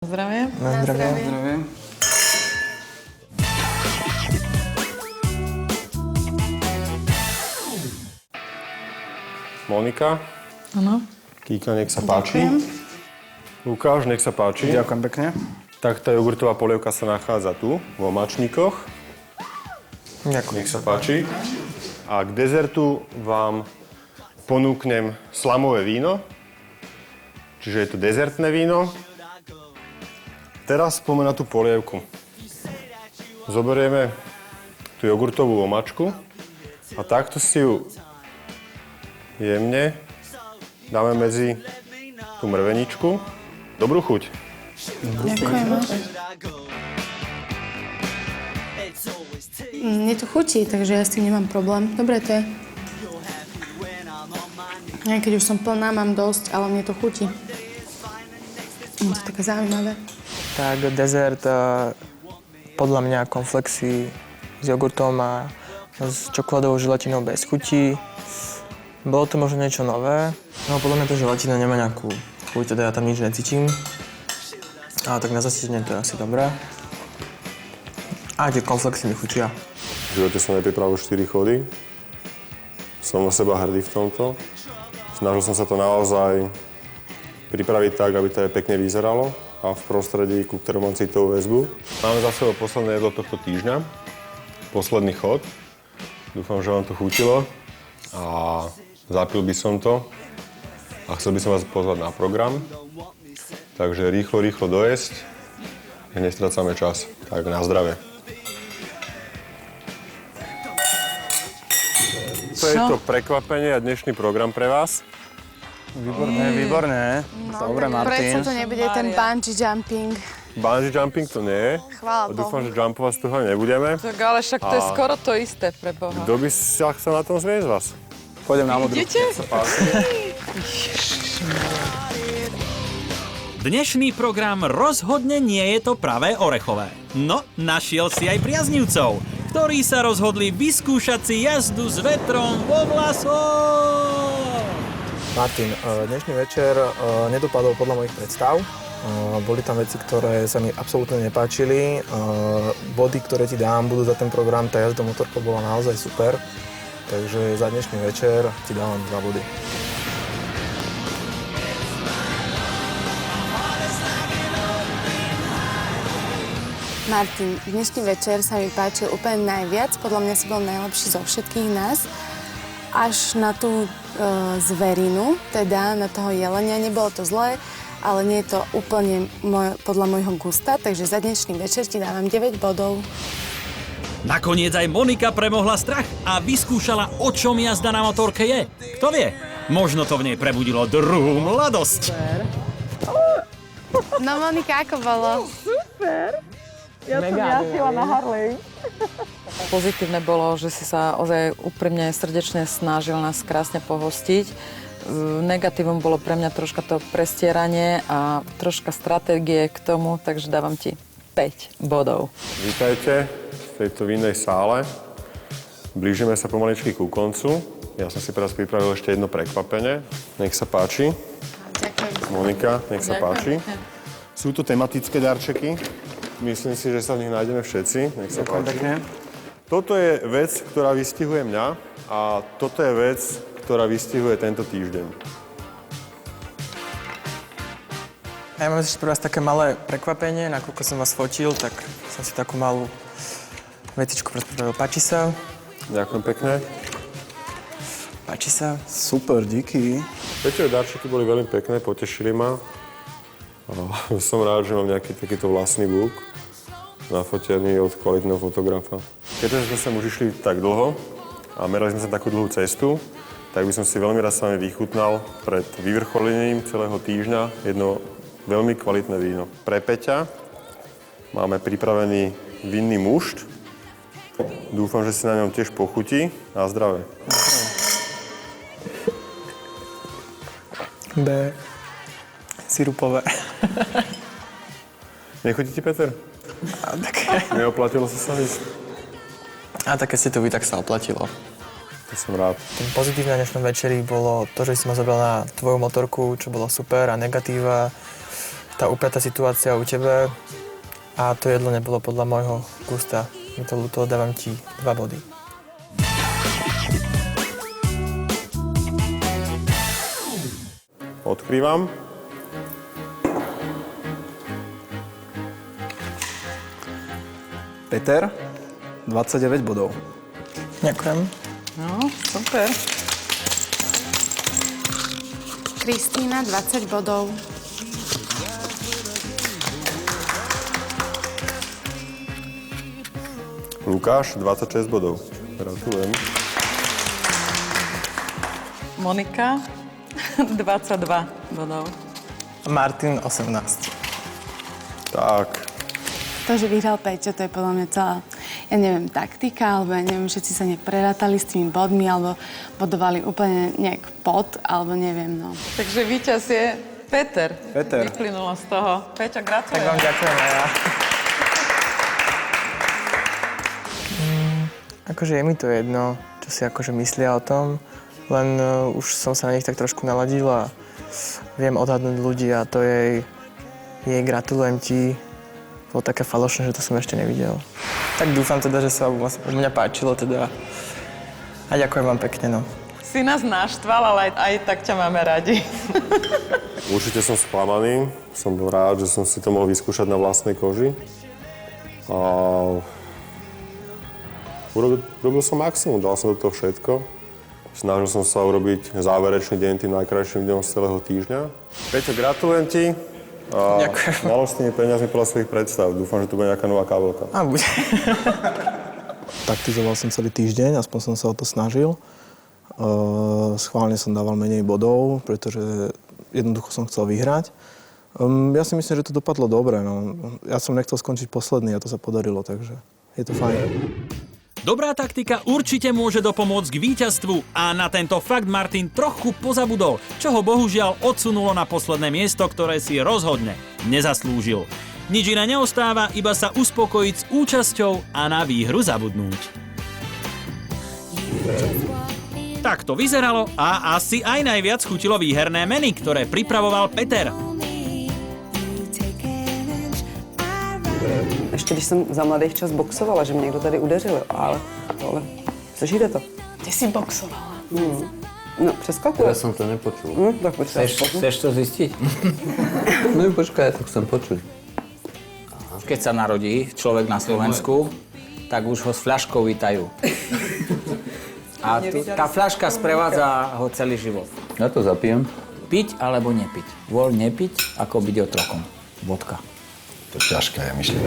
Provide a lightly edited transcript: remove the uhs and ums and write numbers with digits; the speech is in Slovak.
Zdravie. Na zdravie. Zdravie. Monika, Áno. Kýka, nech sa páči. Lukáš, nech sa páči. Ďakujem pekne. Tak tá jogurtová polievka sa nachádza tu, v omáčnikoch. Ďakujem. Nech sa páči. A k dezertu vám ponúknem slamové víno. Čiže je to dezertné víno. Teraz poďme na tú polievku. Zoberieme tú jogurtovú omáčku a takto si ju jemne dáme medzi tú mrveničku. Dobrú chuť. Ďakujeme. Mne to chutí, takže ja s tým nemám problém. Dobre to je. Aj keď už som plná, mám dosť, ale mne to chutí. Je to také zaujímavé. Tak dezert podľa mňa konflexy s jogurtom a s čokoládovou želatinou bez chutí. Bolo to možno niečo nové. No podľa mňa tá želatina nemá nejakú chuť, teda ja tam nič necítim. Ale tak na zasítenie to je asi dobré. A tie konflexy mi chutia. V živote som nepripravil 4 chody. Som na seba hrdý v tomto. Snažil som sa to naozaj pripraviť tak, aby to aj pekne vyzeralo a v prostredí, ku ktorému mám citovú väzbu. Máme za sebou posledné jedlo tohto týždňa. Posledný chod. Dúfam, že vám to chutilo a zapil by som to a chcel by som vás pozvať na program. Takže rýchlo dojesť, nech nestracame čas. Tak na zdravie. To je to prekvapenie a dnešný program pre vás. Výborné. Dobre, Prečo Martin. to nebude ten bungee jumping? Bungee jumping to nie je. Chvála Bohu. Dúfam, že jumpovať z toho nebudeme. Tak ale však to je skoro to isté pre Boha. Kto by sa chcel na tom zmiesť z vás? Pôjdem na modrú. Idete? Dnešný program rozhodne nie je to pravé orechové. No, našiel si aj priaznivcov, ktorí sa rozhodli vyskúšať si jazdu s vetrom vo vlasoch. Martin, dnešný večer nedopadol podľa mojich predstav. Boli tam veci, ktoré sa mi absolútne nepáčili. Body, ktoré ti dám, budú za ten program. Tá jazda motorkou bola naozaj super. Takže za dnešný večer ti dávam 2 body. Martin, dnešný večer sa mi páčil úplne najviac. Podľa mňa si bol najlepší zo všetkých nás. Až na tú zverinu, teda na toho jelenia. Nebolo to zlé, ale nie je to úplne podľa môjho gusta. Takže za dnešný večer ti dávam 9 bodov. Nakoniec aj Monika premohla strach a vyskúšala, o čom jazda na motorke je. Kto vie? Možno to v nej prebudilo druhú mladosť. No Monika, ako bolo? Pozitívne bolo, že si sa ozaj úprimne, srdečne snažil nás krásne pohostiť. Negatívom bolo pre mňa troška to prestieranie a troška stratégie k tomu, takže dávam ti 5 bodov. Vítajte v tejto vinnej sále. Blížime sa pomaličky ku koncu. Ja som si teraz pripravil ešte jedno prekvapenie. Nech sa páči. Ďakujem. Monika, nech sa páči. Sú to tematické darčeky. Myslím si, že sa v nich nájdeme všetci. Nech sa páči. Pekne. Toto je vec, ktorá vystihuje mňa a toto je vec, ktorá vystihuje tento týždeň. Ja mám ešte pre vás také malé prekvapenie, nakoľko som vás fotil, tak som si takú malú vetičku pripravil. Páči sa? Ďakujem pekne. Páči sa? Super, díky. Peťové darčeky boli veľmi pekné, potešili ma. A som rád, že mám nejaký takýto vlastný book nafotený od kvalitného fotografa. Keďže sme sem už išli tak dlho a merali sme sa takú dlhú cestu, tak by som si veľmi rád s vami vychutnal pred vyvrcholením celého týždňa jedno veľmi kvalitné víno. Pre Peťa máme pripravený vinný mušt. Dúfam, že si na ňom tiež pochutí. Na zdravie. B. Sirupové. Nechutí ti, Peter? A také. Neoplatilo sa ísť? A také si to vy, tak sa oplatilo. To som rád. Tým pozitívne na dnešnom večeri bolo to, že si ma zobral na tvoju motorku, čo bolo super, a negatíva tá upiatá situácia u tebe a to jedlo nebolo podľa môjho gusta. Mi to ľúto, dávam ti 2 body. Odkrývam. Peter, 29 bodov. Ďakujem. No, super. Kristína, 20 bodov. Lukáš, 26 bodov. Gratulujem. Monika, 22 bodov. Martin, 18. Tak, To, že vyhral Peťo, to je podľa mňa celá, ja neviem, taktika, alebo ja neviem, všetci sa nejak prerátali s tými bodmi, alebo bodovali úplne nejak pod, alebo neviem, no. Takže víťaz je Peter. Peter. Vyplynulo z toho. Peťo, Tak gratulujem. vám ďakujem aj ja. Akože je mi to jedno, čo si akože myslia o tom, len už som sa na nich tak trošku naladil a viem odhadnúť ľudí a to jej gratulujem ti. Bolo také falošné, že to som ešte nevidel. Tak dúfam teda, že sa u mňa páčilo teda a ďakujem vám pekne, no. Si nás naštval, ale aj tak ťa máme radi. určite som sklamaný. Som bol rád, že som si to mohol vyskúšať na vlastnej koži. A urobil som maximum, dal som do toho všetko. Snažil som sa urobiť záverečný deň tým najkrajším dňom z celého týždňa. Peťo, gratulujem ti. A Ďakujem. nalož s tými peniazmi podľa svojich predstav. Dúfam, že tu bude nejaká nová kábelka. A bude. Taktizoval som celý týždeň, aspoň som sa o to snažil. Schválne som dával menej bodov, pretože jednoducho som chcel vyhrať. Ja si myslím, že to dopadlo dobre. No. Ja som nechcel skončiť posledný a to sa podarilo, takže je to fajn. Dobrá taktika určite môže dopomôcť k víťazstvu a na tento fakt Martin trochu pozabudol, čo ho bohužiaľ odsunulo na posledné miesto, ktoré si rozhodne nezaslúžil. Nič iné neostáva, iba sa uspokojiť s účasťou a na výhru zabudnúť. Tak to vyzeralo a asi aj najviac chutilo výherné meny, ktoré pripravoval Peter. Ještě když jsem za mladých čas boxovala, že mě někdo tady udeřil, ale slyšíte to? Ty si boxovala. No, přeskakuje. Ja som to nepočul. Tak počkaj. Chceš to zistiť? No počkaj, to chcem počuť. Keď sa narodí človek na Slovensku, tak už ho s fľaškou vítajú. A tá fľaška sprevádza ho celý život. Ja to zapijem. Piť alebo nepiť. Voľ nepiť, ako byť otrokom. Bodka. To ťažké, ja myslím.